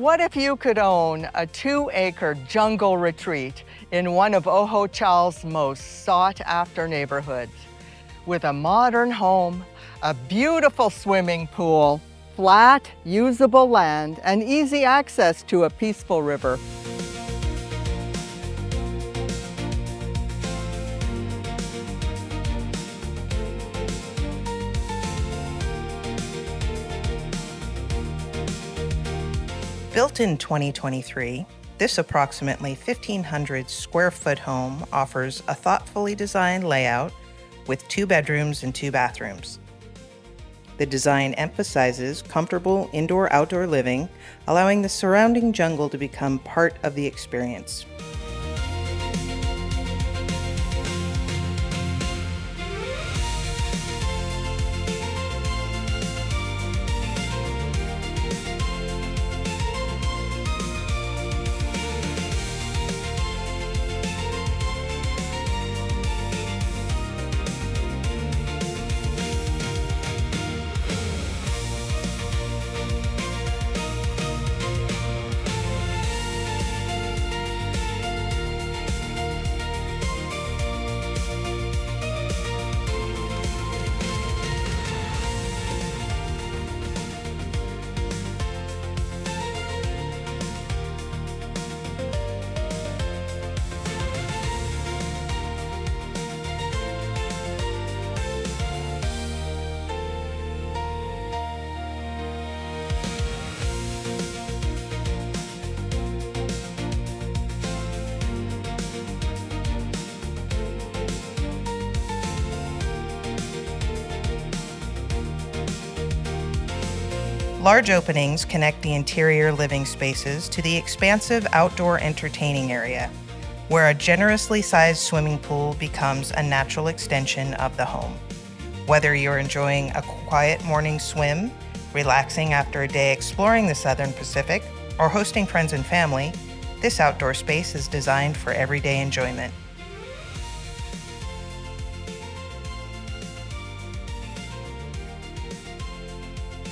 What if you could own a 2-acre jungle retreat in one of Ojochal's most sought-after neighborhoods? With a modern home, a beautiful swimming pool, flat, usable land, and easy access to a peaceful river. Built in 2023, this approximately 1,500 square foot home offers a thoughtfully designed layout with 2 bedrooms and 2 bathrooms. The design emphasizes comfortable indoor-outdoor living, allowing the surrounding jungle to become part of the experience. Large openings connect the interior living spaces to the expansive outdoor entertaining area, where a generously sized swimming pool becomes a natural extension of the home. Whether you're enjoying a quiet morning swim, relaxing after a day exploring the Southern Pacific, or hosting friends and family, this outdoor space is designed for everyday enjoyment.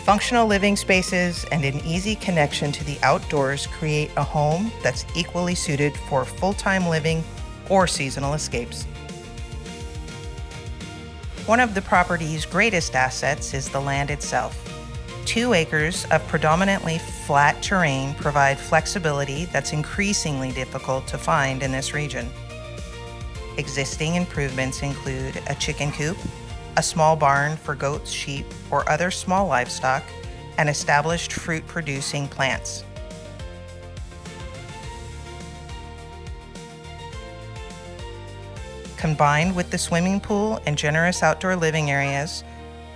Functional living spaces and an easy connection to the outdoors create a home that's equally suited for full-time living or seasonal escapes. One of the property's greatest assets is the land itself. 2 acres of predominantly flat terrain provide flexibility that's increasingly difficult to find in this region. Existing improvements include a chicken coop, a small barn for goats, sheep, or other small livestock, and established fruit-producing plants. Combined with the swimming pool and generous outdoor living areas,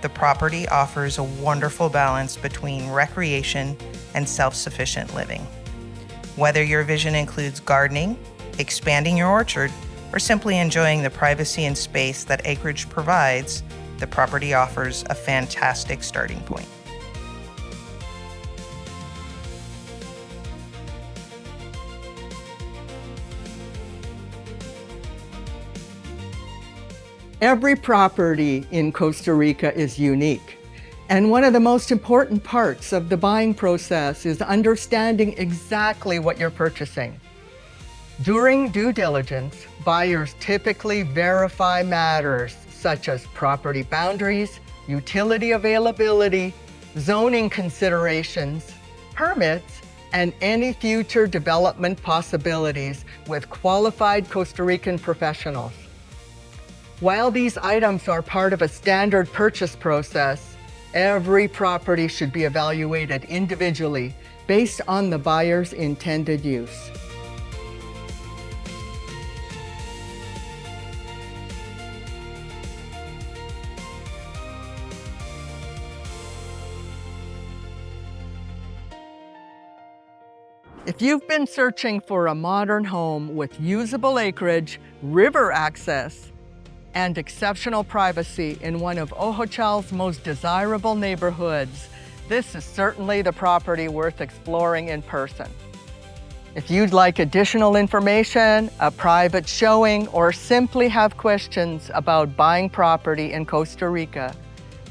the property offers a wonderful balance between recreation and self-sufficient living. Whether your vision includes gardening, expanding your orchard, or simply enjoying the privacy and space that acreage provides, the property offers a fantastic starting point. Every property in Costa Rica is unique, and one of the most important parts of the buying process is understanding exactly what you're purchasing. During due diligence, buyers typically verify matters such as property boundaries, utility availability, zoning considerations, permits, and any future development possibilities with qualified Costa Rican professionals. While these items are part of a standard purchase process, every property should be evaluated individually based on the buyer's intended use. If you've been searching for a modern home with usable acreage, river access, and exceptional privacy in one of Ojochal's most desirable neighborhoods, this is certainly the property worth exploring in person. If you'd like additional information, a private showing, or simply have questions about buying property in Costa Rica,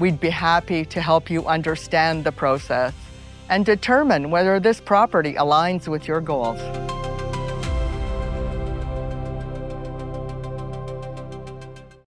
we'd be happy to help you understand the process and determine whether this property aligns with your goals.